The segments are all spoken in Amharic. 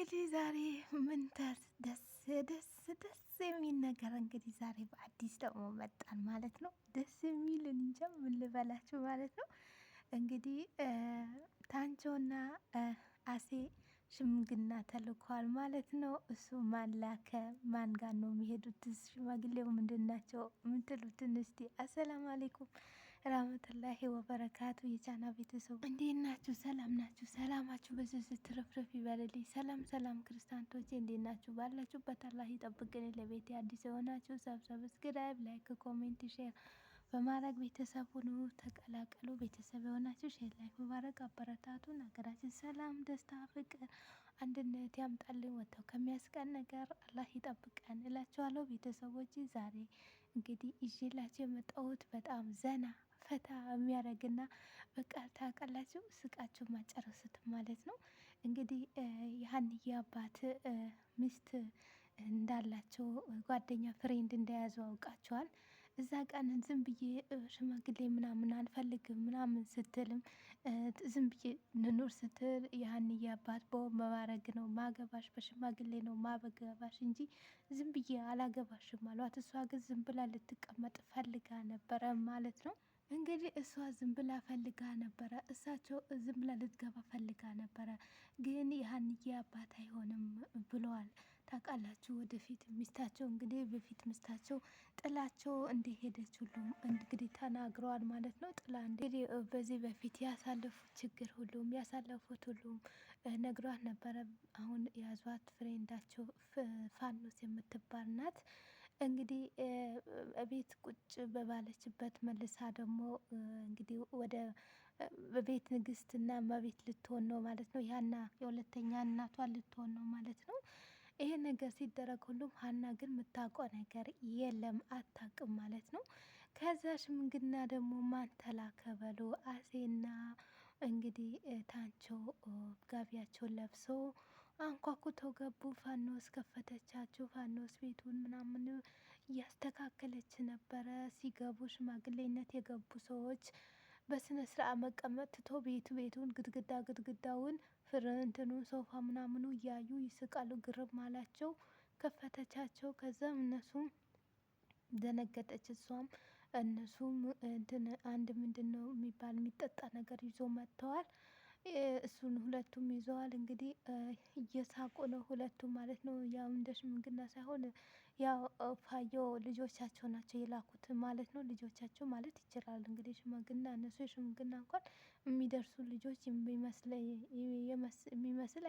እንግዲህ ዛሬ ምን ደስ ደስ ደስ የሚል ነገር እንግዲህ ዛሬ በአዲስ ደግሞ መጣን ማለት ነው። ደስ የሚል እንጃ ምን ልበላችሁ ማለት ነው። እንግዲህ ታንቾና አሴ ሽምግልና ተልኳል ማለት ነው። እሱ ማን ላከ? ማን ጋር ነው የሚሄዱት? ሽማግሌው ምንድን ናቸው የምትሉትን እስቲ አሰላሙ አሌይኩም ራህመቱላሂ ወበረካቱ የቻና ቤተሰቡ እንዴት ናችሁ? ሰላም ናችሁ? ሰላማችሁ በዚህ ስትረፍረፍ ይበልልኝ። ሰላም ሰላም ክርስቲያኖቼ እንዴት ናችሁ? ባላችሁበት አላህ ይጠብቅን። ለቤቴ አዲስ የሆናችሁ ሰብስክራይብ፣ ላይክ፣ ኮሜንት፣ ሼር በማድረግ ቤተሰብ ሁኑ ተቀላቀሉ። ቤተሰብ የሆናችሁ ሼር ላይክ በማድረግ አበረታቱን። ሀገራችን ሰላም፣ ደስታ፣ ፍቅር፣ አንድነት ያምጣልን። ወጥተው ከሚያስቀን ነገር አላህ ይጠብቀን እላችኋለሁ። ቤተሰቦች ዛሬ እንግዲህ ይዤላችሁ የመጣሁት በጣም ዘና ፈታ የሚያደርግና በቃ ታውቃላችሁ ስቃችሁ ማጨረሱትም ማለት ነው። እንግዲህ የሀንዬ አባት ሚስት እንዳላቸው ጓደኛ ፍሬንድ እንደያዙ አውቃቸዋል። እዛ ቀን ዝም ብዬ ሽማግሌ ምናምን አልፈልግም ምናምን ስትልም ዝም ብዬ ንኑር ስትል የሀንዬ አባት በመባረግ ነው ማገባሽ፣ በሽማግሌ ነው ማበገባሽ እንጂ ዝም ብዬ አላገባሽም አሏት። እሷ ግን ዝም ብላ ልትቀመጥ ፈልጋ ነበረ ማለት ነው። እንግዲህ እሷ ዝም ብላ ፈልጋ ነበረ፣ እሳቸው ዝም ብላ ልትገባ ፈልጋ ነበረ። ግን የሀንዬ አባት አይሆንም ብለዋል። ታውቃላችሁ ወደፊት ሚስታቸው እንግዲህ በፊት ሚስታቸው ጥላቸው እንደሄደች ሁሉም እንግዲህ ተናግረዋል ማለት ነው። ጥላ እንግዲህ በዚህ በፊት ያሳለፉት ችግር ሁሉም ያሳለፉት ሁሉም ነግሯት ነበረ። አሁን ያዟት ፍሬንዳቸው ፋኖስ የምትባል ናት። እንግዲህ ቤት ቁጭ በባለችበት መልሳ ደግሞ እንግዲህ ወደ በቤት ንግስትና እመቤት ልትሆን ነው ማለት ነው። ያና የሁለተኛ እናቷ ልትሆን ነው ማለት ነው። ይሄ ነገር ሲደረግ ሁሉም ሀና ግን የምታውቀው ነገር የለም አታውቅም ማለት ነው። ከዛ ሽምግልና ደግሞ ማን ተላከ በሉ አሴና እንግዲህ ታንቾ ጋቢያቸውን ለብሶ አንኳኩተው ገቡ። ፋኖስ ከፈተቻቸው። ፋኖስ ቤቱን ምናምን እያስተካከለች ነበረ። ሲገቡ ሽማግሌነት የገቡ ሰዎች በስነ ስርዓት መቀመጥ ትቶ ቤቱን ግድግዳውን ፍርንትኑን ሶፋ ምናምኑ እያዩ ይስቃሉ። ግርም አላቸው። ከፈተቻቸው። ከዛም እነሱም ደነገጠች እሷም እነሱም እንትን አንድ ምንድን ነው የሚባል የሚጠጣ ነገር ይዞ መጥተዋል። እሱን ሁለቱም ይዘዋል። እንግዲህ እየሳቁ ነው ሁለቱም ማለት ነው። ያው እንደ ሽምግልና ሳይሆን ያው ፋየው ልጆቻቸው ናቸው የላኩት ማለት ነው። ልጆቻቸው ማለት ይችላል እንግዲህ ሽምግልና እነሱ የሽምግልና እንኳን የሚደርሱ ልጆች የሚመስል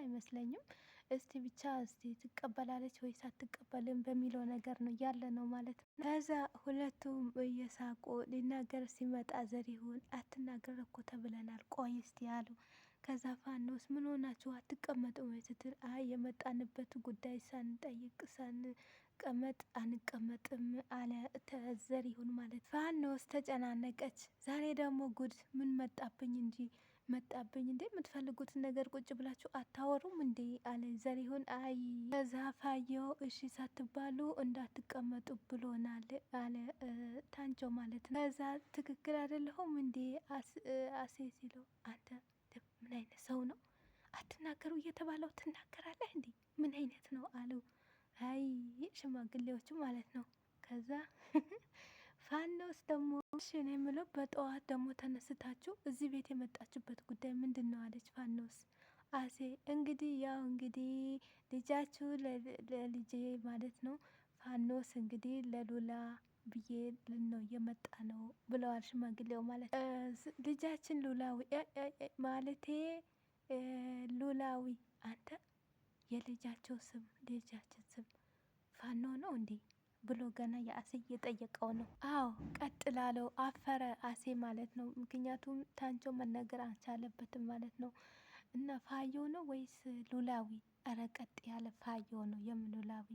አይመስለኝም። እስቲ ብቻ እስቲ ትቀበላለች ወይስ አትቀበልም በሚለው ነገር ነው ያለ ነው ማለት ነው። ከዛ ሁለቱም እየሳቁ ሊናገር ሲመጣ ዘሪሁን አትናገር እኮ ተብለናል ቆይ እስቲ አሉ። ከዛ ፋኖስ ምን ሆናችሁ አትቀመጡም ስትል አይ የመጣንበት ጉዳይ ሳንጠይቅ ሳንቀመጥ አንቀመጥም አለ ዘሪሁን ማለት። ፋኖስ ተጨናነቀች። ዛሬ ደግሞ ጉድ ምን መጣብኝ እንዴ የምትፈልጉትን ነገር ቁጭ ብላችሁ አታወሩም እንዴ አለ ዘሪሁን። አይ ከዛ ፋየው እሺ ሳትባሉ እንዳትቀመጡ ብሎናል አለ ታንቾ ማለት ነው። ከዛ ትክክል አይደለሁም እንዴ አሴ ሲለው አንተ ምን አይነት ሰው ነው አትናገሩ እየተባለው ትናገራለህ እንዴ ምን አይነት ነው አሉ። አይ ሽማግሌዎቹ ማለት ነው። ከዛ ፋኖስ ደግሞ እሺ እኔ የምለው በጠዋት ደግሞ ተነስታችሁ እዚህ ቤት የመጣችሁበት ጉዳይ ምንድን ነው አለች ፋኖስ። አሴ እንግዲህ ያው እንግዲህ ልጃችሁ ለልጄ ማለት ነው ፋኖስ እንግዲህ ለሉላ ብዬ ነው የመጣ ነው ብለዋል ሽማግሌው ማለት ልጃችን ሉላዊ ማለቴ ሉላዊ አንተ የልጃቸው ስም ልጃችን ስም ፋኖ ነው እንዴ ብሎ ገና የአሴ እየጠየቀው ነው። አዎ ቀጥላለው አፈረ አሴ ማለት ነው። ምክንያቱም ታንቾ መናገር አልቻለበትም ማለት ነው። እና ፋዮ ነው ወይስ ሉላዊ? እረ ቀጥ ያለ ፋዮ ነው የምሉላዊ።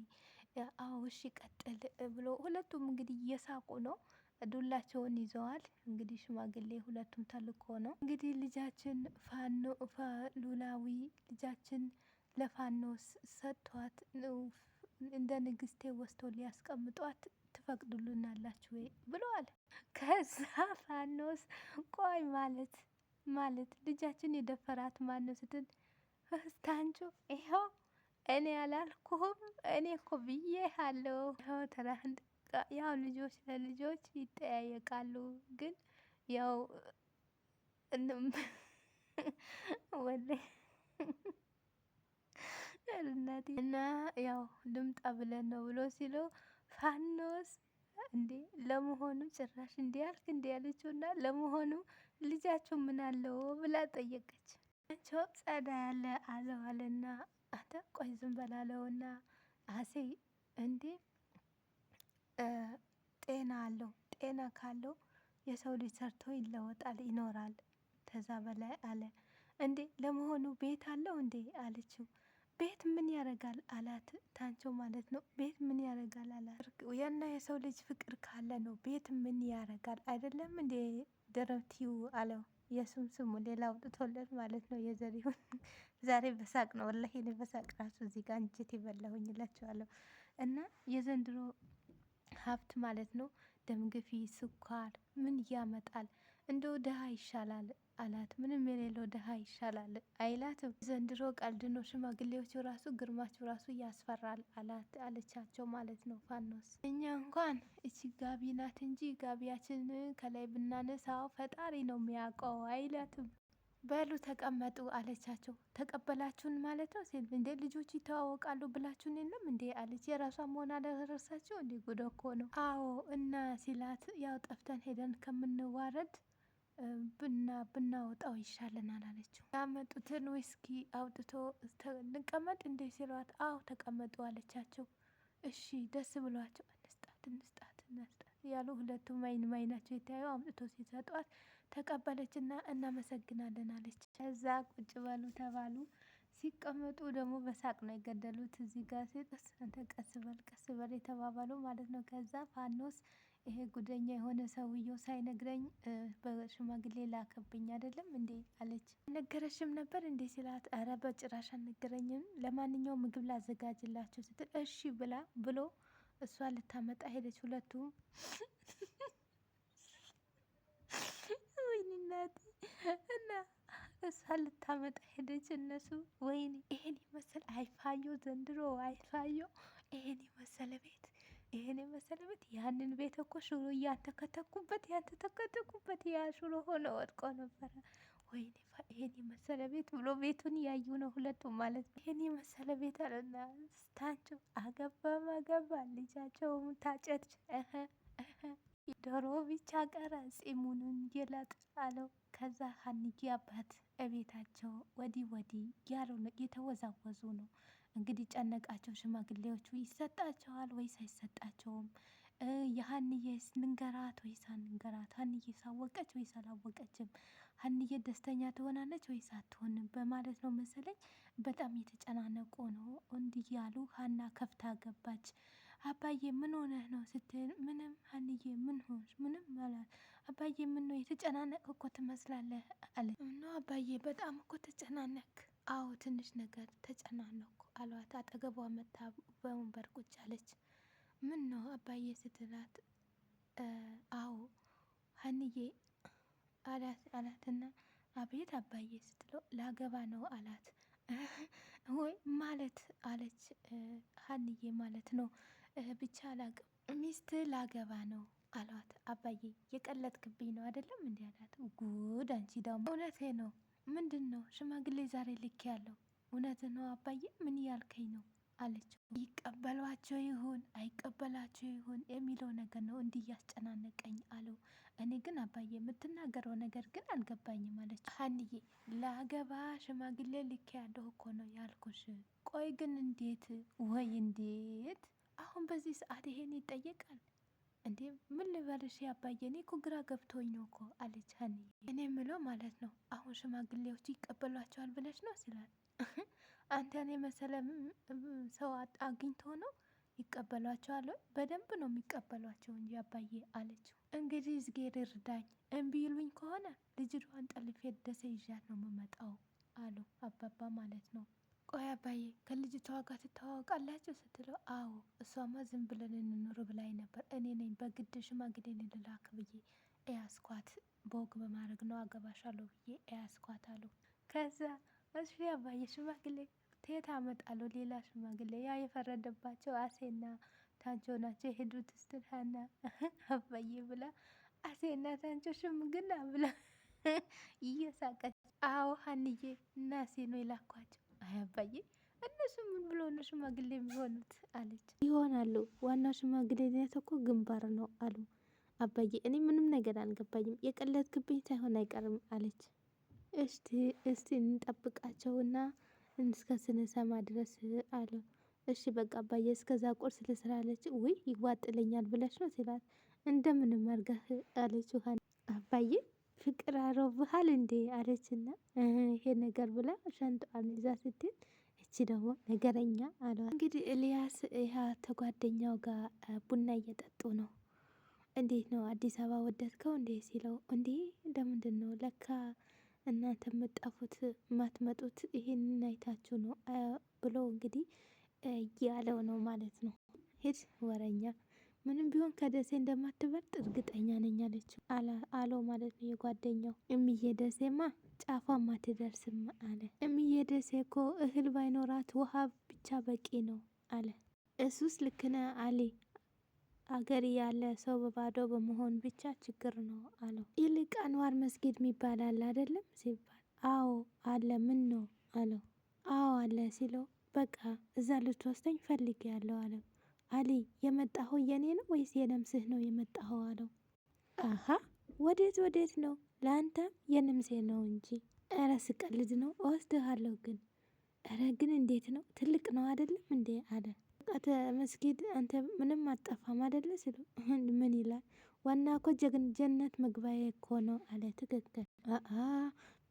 አዎ እሺ ቀጥል ብሎ ሁለቱም እንግዲህ እየሳቁ ነው። ዱላቸውን ይዘዋል። እንግዲህ ሽማግሌ ሁለቱም ተልኮ ነው እንግዲህ ልጃችን ሉላዊ ልጃችን ለፋኖስ ሰጥቷት እንደ ንግስቴ ወስቶ ሊያስቀምጧት ትፈቅዱልናላችሁ ወይ ብለዋል። ከዛ ፋኖስ ቆይ ማለት ልጃችን የደፈራት ማን ነው ስትል ታንቾ ይኸው እኔ አላልኩህም? እኔ እኮ ብዬሃለሁ። ያው ትናንት ያው ልጆች ለልጆች ይጠያየቃሉ፣ ግን ያው ወላሂ እናቴ እና ያው ልምጣ ብለን ነው ብሎ ሲለው ፋኖስ እንዴ ለመሆኑ ጭራሽ እንዲ ያልክ እንዲ ያለችው እና ለመሆኑ ልጃችሁ ምን አለው ብላ ጠየቀች። ቸው ጸዳ ያለ አለው አለና አንተ ቆይ ዝም በላለውና አሴ እንዴ ጤና አለው። ጤና ካለው የሰው ልጅ ሰርቶ ይለወጣል ይኖራል። ከዛ በላይ አለ። እንዴ ለመሆኑ ቤት አለው እንዴ አለችው። ቤት ምን ያደርጋል አላት። ታንቾ ማለት ነው። ቤት ምን ያደርጋል አላት። ያና የሰው ልጅ ፍቅር ካለ ነው ቤት ምን ያደርጋል አይደለም እንዴ ደረብቲው አለው። የሱም ስሙ ሌላ አውጥቶለት ማለት ነው። የዘሪሁን ዛሬ በሳቅ ነው ወላሂ እኔ በሳቅ ራሱ እዚህ ጋር እንጀት የበላሁኝ እላቸዋለሁ። እና የዘንድሮ ሀብት ማለት ነው ደም ግፊት፣ ስኳር ምን ያመጣል? እንደው ድሃ ይሻላል አላት። ምንም የሌለው ድሃ ይሻላል አይላትም። ዘንድሮ ቀልድ ነው። ሽማግሌዎቹ ራሱ ግርማቸው ራሱ ያስፈራል አላት አለቻቸው ማለት ነው። ፋኖስ እኛ እንኳን እቺ ጋቢ ናት እንጂ ጋቢያችንን ከላይ ብናነሳው ፈጣሪ ነው የሚያውቀው አይላትም። በሉ ተቀመጡ አለቻቸው። ተቀበላችሁን ማለት ነው ሲል እንዴ ልጆቹ ይተዋወቃሉ ብላችሁን የለም እንዴ አለች። የራሷ መሆን አለረሳቸው እንዴ ጉድ እኮ ነው። አዎ እና ሲላት ያው ጠፍተን ሄደን ከምንዋረድ ብናወጣው ይሻለናል አለችው። ያመጡትን ዊስኪ አውጥቶ እንቀመጥ እንዴ ሲሏት አዎ ተቀመጡ አለቻቸው። እሺ ደስ ብሏቸው እንስጣት እንስጣት እንስጣት ያሉ ሁለቱም አይናቸው የተያዩ አምጥቶ ሲሰጧት ተቀበለችና እናመሰግናለን አለች። ከዛ ቁጭ በሉ ተባሉ። ሲቀመጡ ደግሞ በሳቅ ነው የገደሉት። እዚህ ጋር ሲጥስ አንተ ቀስ በል የተባባሉ ማለት ነው። ከዛ ፋኖስ ይሄ ጉደኛ የሆነ ሰውየው ሳይነግረኝ በሽማግሌ ላከብኝ አይደለም እንዴ አለች። አልነገረሽም ነበር እንዴ ሲላት፣ ኧረ በጭራሽ አልነገረኝም። ለማንኛውም ምግብ ላዘጋጅላችሁ ስትል እሺ ብሎ እሷ ልታመጣ ሄደች። ሁለቱም ወይኔ እና እሷ ልታመጣ ሄደች። እነሱ ወይኔ ይሄን ይመስል አይፋዮ ዘንድሮ አይፋዮ ይሄን የመሰለ ቤት ያንን ቤት እኮ ሽሮ እያንተከተኩበት ያ ሽሮ ሆነ ወድቆ ነበረ። ወይኔ ይሄን የመሰለ ቤት ብሎ ቤቱን እያዩ ነው ሁለቱም ማለት ነው። ይሄን የመሰለ ቤት አለና ስታንቸው አገባ ልጃቸውም ታጨች። ዶሮ ብቻ ቀረ ፂሙንን ይለጥ አለው። ከዛ ሀንዬ አባት እቤታቸው ወዲህ ያሉ እየተወዛወዙ ነው። እንግዲህ ጨነቃቸው። ሽማግሌዎቹ ይሰጣቸዋል ወይስ አይሰጣቸውም? የሀንዬስ ንንገራት ወይስ አንንገራት? ሀንዬ ሳወቀች ወይስ አላወቀችም? ሀንዬ ደስተኛ ትሆናለች ወይስ አትሆንም? በማለት ነው መሰለኝ በጣም የተጨናነቁ ነው። እንዲህ ያሉ ሀና ከፍታ ገባች። አባዬ ምን ሆነህ ነው ስትል፣ ምንም ሀንዬ ምን ሆንሽ? ምንም አላት። አባዬ ምን ነው የተጨናነቅ እኮ ትመስላለህ አለ። ኖ አባዬ በጣም እኮ ተጨናነቅ። አዎ ትንሽ ነገር ተጨናነኩ አሏት። አጠገቧ መታ በወንበር ቁጭ አለች። ምን ነው አባዬ ስትላት፣ አዎ ሀንዬ አላትና አቤት አባዬ ስትለው፣ ላገባ ነው አላት። ወይ ማለት አለች ሀንዬ ማለት ነው። ብቻ አላቅም ሚስት ላገባ ነው አሏት። አባዬ የቀለጥክብኝ ነው አይደለም እንዲ አላት። ጉድ አንቺ ደግሞ እውነቴ ነው። ምንድን ነው ሽማግሌ ዛሬ ልክ ያለው እውነት ነው አባዬ ምን ያልከኝ ነው አለችው። ይቀበሏቸው ይሁን አይቀበላቸው ይሁን የሚለው ነገር ነው እንዲህ እያስጨናነቀኝ አለው። እኔ ግን አባዬ የምትናገረው ነገር ግን አልገባኝም አለች። ሀንዬ ላገባ ሽማግሌ ልክ ያለው እኮ ነው ያልኩሽ። ቆይ ግን እንዴት ወይ እንዴት አሁን በዚህ ሰዓት ይሄን ይጠየቃል እንዴ? ምን ልበልሽ አባዬ እኔ እኮ ግራ ገብቶኝ ነው እኮ አለች ሀንዬ። እኔ ምለው ማለት ነው አሁን ሽማግሌዎቹ ይቀበሏቸዋል ብለሽ ነው ሲላል፣ አንተን የመሰለ ሰው አግኝቶ ነው ይቀበሏቸዋል? በደንብ ነው የሚቀበሏቸው እንጂ አባዬ አለችው። እንግዲህ እዝጌር እርዳኝ፣ እምቢ ይሉኝ ከሆነ ልጅቷን ጠልፌ ደሴ ይዣት ነው የምመጣው አሉ አባባ ማለት ነው። ቆይ አባዬ ከልጅቷ ጋር ትተዋወቃላችሁ ስትለው፣ አዎ እሷማ ዝም ብለን እንኑር ብላኝ ነበር። እኔ ነኝ በግድ ሽማግሌ ልላክ ብዬ እያስኳት፣ በወግ በማድረግ ነው አገባሻለሁ ብዬ እያስኳት አሉ። ከዛ እሺ አባዬ ሽማግሌ ከየት አመጣለሁ ሌላ ሽማግሌ? ያ የፈረደባቸው አሴና ታንቾ ናቸው የሄዱት ስትል ሀና አባዬ ብላ አሴና ታንቾ ሽምግልና ብላ እየሳቀች አዎ ሀንዬ እና አሴ ነው የላኳቸው። አይ አባዬ እነሱ ምን ብሎ ነው ሽማግሌ የሚሆኑት አለች። ይሆናሉ ዋናው ሽማግሌነት እኮ ግንባር ነው አሉ አባዬ። እኔ ምንም ነገር አልገባኝም የቀለድክብኝ ሳይሆን አይቀርም አለች። እስቲ እስቲ እንጠብቃቸውና እስከ ስንሰማ ድረስ አለ። እሺ በቃ አባዬ እስከዛ ቁርስ ልስራ አለች። ውይ ይዋጥልኛል ብለሽ ነው ሲላት እንደምንም አድርገህ አለች። አባዬ ፍቅር አሮብሃል እንዴ አለችና ይሄ ነገር ብላ ሻንጣዋን ይዛ ስትሄድ እቺ ደግሞ ነገረኛ አለዋት። እንግዲህ ኤልያስ ይህ ተጓደኛው ጋር ቡና እየጠጡ ነው። እንዴት ነው አዲስ አበባ ወደድከው እንዴ ሲለው እንዴ እንደምንድን ነው ለካ እናንተ የምትጠፉት የማትመጡት ይሄንን አይታችሁ ነው ብሎ እንግዲህ እያለው ነው ማለት ነው። ሂድ ወረኛ ምንም ቢሆን ከደሴ እንደማትበልጥ እርግጠኛ ነኝ አለችው አለው ማለት ነው የጓደኛው። እምዬ ደሴማ ጫፏም አትደርስም አለ። እምዬ ደሴ እኮ እህል ባይኖራት ውሃ ብቻ በቂ ነው አለ። እሱስ ልክ ነህ አሊ አገር ያለ ሰው በባዶ በመሆን ብቻ ችግር ነው አለው። ይልቅ አንዋር መስጊድ የሚባል አለ አይደለም ሲባል አዎ አለ ምን ነው አለው። አዎ አለ ሲለው በቃ እዛ ልትወስደኝ ፈልጌያለሁ አለው። አሊ የመጣኸው የኔ ነው ወይስ የነምስህ ነው የመጣኸው አለው። አሀ ወዴት ወዴት ነው? ለአንተም የነምሴ ነው እንጂ። እረ ስቀልድ ነው እወስድሃለሁ ግን እረ ግን እንዴት ነው ትልቅ ነው አይደለም እንዴ አለ። በቃ መስጊድ አንተ ምንም አጠፋም አይደለ ሲሉ ምን ይላል ዋና እኮ ጀነት መግባዬ እኮ ነው አለ። ትክክል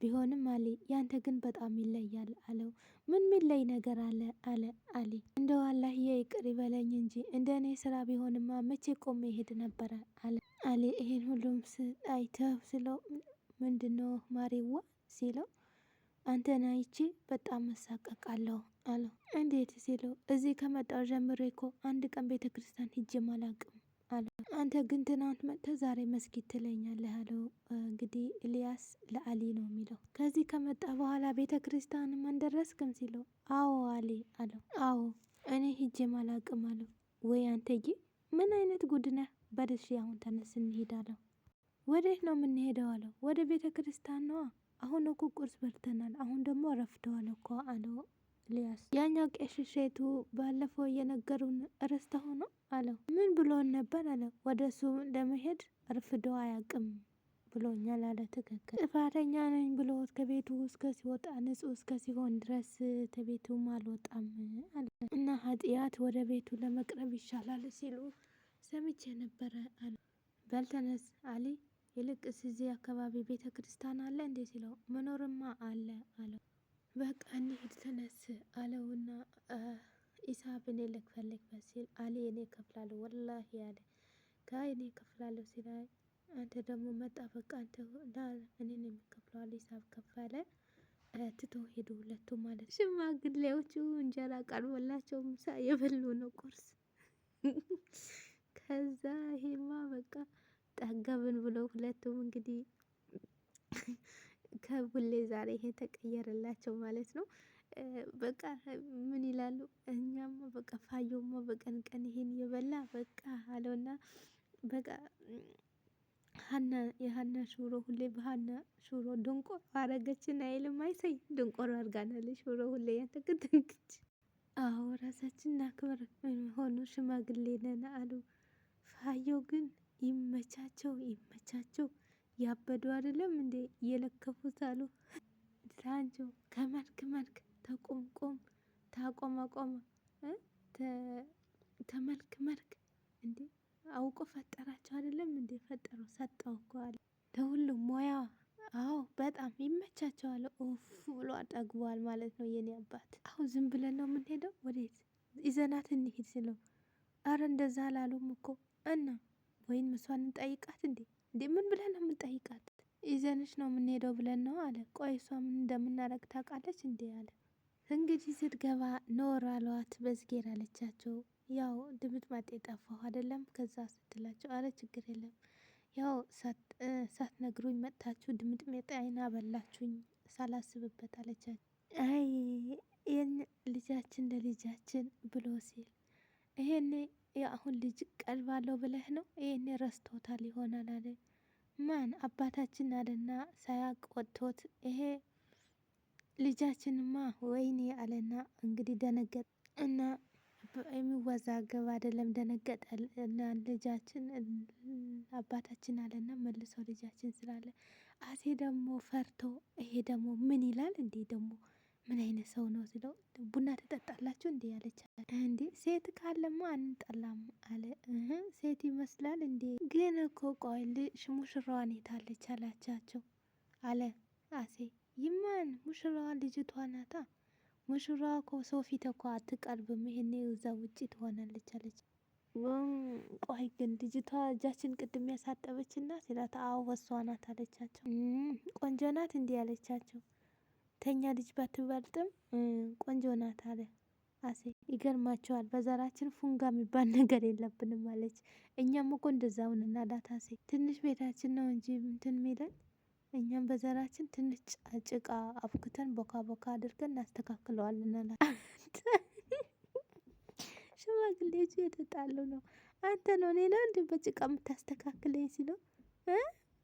ቢሆንም አሊ ያንተ ግን በጣም ይለያል አለው። ምን ሚለይ ነገር አለ አለ አሊ። እንደው አላህዬ ይቅር ይበለኝ እንጂ እንደ እኔ ስራ ቢሆንማ መቼ ቆሜ ይሄድ ነበረ አለ። አሊ ይሄን ሁሉም አይተው ስለው ምንድነው ማሬዋ ሲለው አንተን አይቼ በጣም መሳቀቃለሁ አለው። እንዴት ሲለው እዚህ ከመጣው ጀምሬ እኮ አንድ ቀን ቤተ ክርስቲያን ሂጄም አላቅም አለ። አንተ ግን ትናንት መጥተህ ዛሬ መስጊድ ትለኛለህ አለው። እንግዲህ ኤልያስ ለአሊ ነው የሚለው። ከዚህ ከመጣ በኋላ ቤተ ክርስቲያንም አልደረስክም ሲለው አዎ አሊ አለው። አዎ እኔ ሂጄም አላቅም አለው። ወይ አንተዬ ምን አይነት ጉድ ነህ? በልሽ አሁን ተነስ እንሂድ አለው። ወዴት ነው የምንሄደው አለው። ወደ ቤተ ክርስቲያን ነዋ። አሁን እኮ ቁርስ በልተናል። አሁን ደግሞ ረፍደዋል እኮ አለው ኤልያስ። ያኛው ቄስ እሸቱ ባለፈው የነገሩን ረስተኸው ነው አለው። ምን ብሎን ነበር አለው። ወደ እሱ ለመሄድ ረፍዶ አያውቅም ብሎኛል አለ። ትክክል ጥፋተኛ ነኝ ብሎ ከቤቱ እስከ ሲወጣ ንጹህ እስከ ሲሆን ድረስ ከቤቱም አልወጣም አለ። እና ኃጢአት ወደ ቤቱ ለመቅረብ ይሻላል ሲሉ ሰምቼ ነበረ አለ። በልተነስ አሊ ይልቅስ እዚህ አካባቢ ቤተ ክርስቲያን አለ እንዴ ሲለው መኖርማ አለ አለው። በቃ እንሂድ ተነስ አለውና ሂሳብ እኔ ልክፈልበት ሲል አሊ እኔ እከፍላለሁ ወላሂ አለ። ከአይ እኔ እከፍላለሁ ሲል አንተ ደግሞ መጣ በቃ አንተ እኔ ነው የምከፍለው አለ። ሂሳብ ከፈለ። ትቶ ሄዱ ሁለቱም ማለት። ሽማግሌዎቹ እንጀራ ቀርቦላቸው ምሳ የበሉ ነው ቁርስ። ከዛ ይሄማ በቃ ጠገብን ብለው ሁለቱም እንግዲህ ከቡሌ ዛሬ ይሄ ተቀየረላቸው ማለት ነው። በቃ ምን ይላሉ እኛም በቃ ፋዮማ በቀን ቀን ይሄን እየበላ በቃ አለውና በቃ ሀና የሀና ሹሮ ሁሌ በሀና ሹሮ ድንቆር አረገችን አይልም አይሰይ ድንቆር አርጋናለች ሹሮ ሁሌ ያንተክትንክች። አዎ ራሳችን እናክብር ሆኑ ሽማግሌ ነን አሉ። ፋዮ ግን ይመቻቸው ይመቻቸው ያበዱ አይደለም እንዴ እየለከፉት አሉ። ታንቾ ከመልክ መልክ ተቆምቆም ታቆማቆም ተመልክ መልክ እንዴ አውቆ ፈጠራቸው አይደለም እንዴ ፈጠረው ሰጠው እኮ አለ። ለሁሉም ሙያ አዎ በጣም ይመቻቸዋል። ኡፍ ብሎ አጠግቧል ማለት ነው የኔ አባት። አሁን ዝም ብለን ነው የምንሄደው ወዴት ይዘናት እንሂድ ስለው አረ እንደዛ አላሉም እኮ እና ወይም እሷን እንጠይቃት እንዴ ምን ብለን ነው የምንጠይቃት? ይዘንሽ ነው የምንሄደው ብለን ነው አለ። ቆይ እሷ ምን እንደምናደርግ ታውቃለች እንዴ አለ። እንግዲህ ስትገባ ኖር አሏት በዝጌር አለቻቸው። ያው ድምጥማጤ ጠፋሁ አይደለም ከዛ ስትላቸው አረ ችግር የለም ያው ሳትነግሩኝ መጥታችሁ ድምጥማጤ አይና በላችሁኝ ሳላስብበት አለቻቸው። አይ ይህን ልጃችን ለልጃችን ብሎ ሲል ይሄኔ የአሁን ልጅ ቀልባለሁ ብለህ ነው? ይሄኔ ረስቶታል ይሆናል አለ። ማን አባታችን አለና ሳያቅ ወጥቶት ይሄ ልጃችንማ ወይኔ አለና እንግዲህ ደነገጠ እና የሚወዛገብ አይደለም ደነገጠ እና ልጃችን አባታችን አለና መልሶ ልጃችን ስላለ አሴ ደግሞ ፈርቶ ይሄ ደግሞ ምን ይላል እንዴ ደግሞ ምን አይነት ሰው ነው ስለው ቡና ትጠጣላችሁ እንዴ አለች። እንዴ ሴት ካለማ አንጠላም አለ። ሴት ይመስላል እንዴ ግን እኮ ቆይ ሙሽራዋን የታለች አላቻቸው አለ አሴ። ይማን ሙሽራዋ ልጅቷ ናታ። ሙሽራዋ እኮ ሰው ፊት እኮ አትቀርብም፣ ይሄኔ እዛ ውጪ ትሆናለች አለች። ቆይ ግን ልጅቷ እጃችን ቅድም ያሳጠበች እናት ሲላት አዎ እሷ ናት አለቻቸው። ቆንጆ ናት እንዲህ አለቻቸው። ተኛ ልጅ ባትበልጥም ቆንጆ ናት አለ አሴ። ይገርማቸዋል በዘራችን ፉንጋ የሚባል ነገር የለብንም አለች። እኛም እኮ እንደዛው ነን አላት አሴ። ትንሽ ቤታችን ነው እንጂ እንትን የሚለን እኛም በዘራችን ትንሽ ጭቃ አብክተን ቦካ ቦካ አድርገን እናስተካክለዋለን አላት። ሽማግሌዎቹ የተጣሉ ነው። አንተ ነው እኔ ነው እንዴ በጭቃ የምታስተካክለኝ ሲለው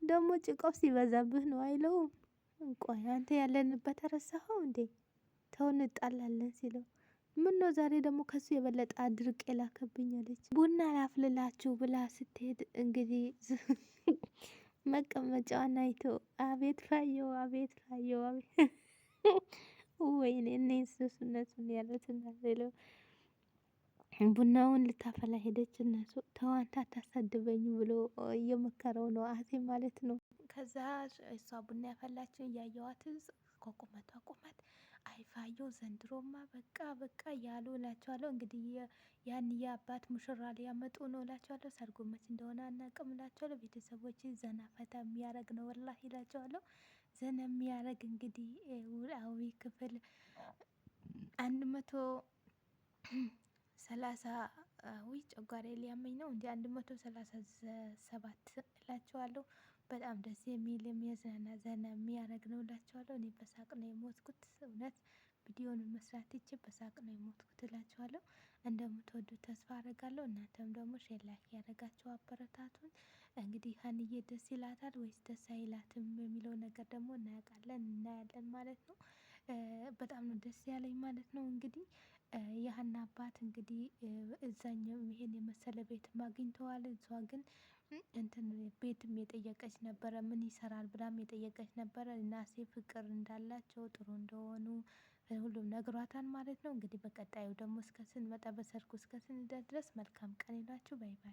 ደግሞ ጭቃው ሲበዛብህ ነው አይለውም። ቆይ አንተ ያለንበት ረሳኸው እንዴ? ተው እንጣላለን ሲለው ምን ነው ዛሬ ደግሞ ከሱ የበለጠ አድርቅ የላከብኝ አለች። ቡና ላፍልላችሁ ብላ ስትሄድ እንግዲህ መቀመጫዋን አይቶ አቤት ፋየው አቤት ፋየው አቤት ወይኔ እኔ እነሱን ያሉትን ሌለው ቡናውን ልታፈላ ሄደች። እነሱ ተዋንታ አታሳድበኝ ብሎ እየመከረው ነው አሴ ማለት ነው። ከዛ እሷ ቡና ያፈላችን እያየዋት ከቁመቷ ቁመት አይፋየው ዘንድሮማ በቃ በቃ እያሉ እላቸዋለሁ። እንግዲህ ያን የአባት ሙሽራ ሊያመጡ ነው እላቸዋለሁ። ሰርጉ መች እንደሆነ አናውቅም እላቸዋለሁ። ቤተሰቦች ዘና ፈታ የሚያደርግ ነው ወላሂ እላቸዋለሁ። ዘና የሚያደርግ እንግዲህ ኖላዊ ክፍል 130 ውይ ጨጓራዬ ሊያመኝ ነው እንዲ 137 እላቸዋለሁ። በጣም ደስ የሚል የሚያዝናና ዘና የሚያደርግ ነው እላቸዋለሁ። እኔ በሳቅ ነው የሞትኩት እውነት ቪዲዮን መስራት ትቼ በሳቅ ነው የሞትኩት እላቸዋለሁ። እንደምትወዱት ተስፋ አደርጋለሁ። እናንተም ደግሞ ሼር ላይክ ያደረጋችሁ አበረታቱን። እንግዲህ ሀንዬ ደስ ይላታል ወይስ ደስ አይላትም የሚለው ነገር ደግሞ እናያለን ማለት ነው። በጣም ነው ደስ ያለኝ ማለት ነው። እንግዲህ የሀና አባት እንግዲህ እዛኛው ይሄን የመሰለ ቤትም አግኝተዋል። እሷ ግን እንትን ቤትም የጠየቀች ነበረ ምን ይሰራል ብላም የጠየቀች ነበረ። እናሴ ፍቅር እንዳላቸው ጥሩ እንደሆኑ ሁሉም ነግሯታል ማለት ነው። እንግዲህ በቀጣዩ ደግሞ እስከ ስንመጣ በሰርጉ እስከ ስንደርስ ድረስ መልካም ቀን ይላችሁ። ባይ ባይ።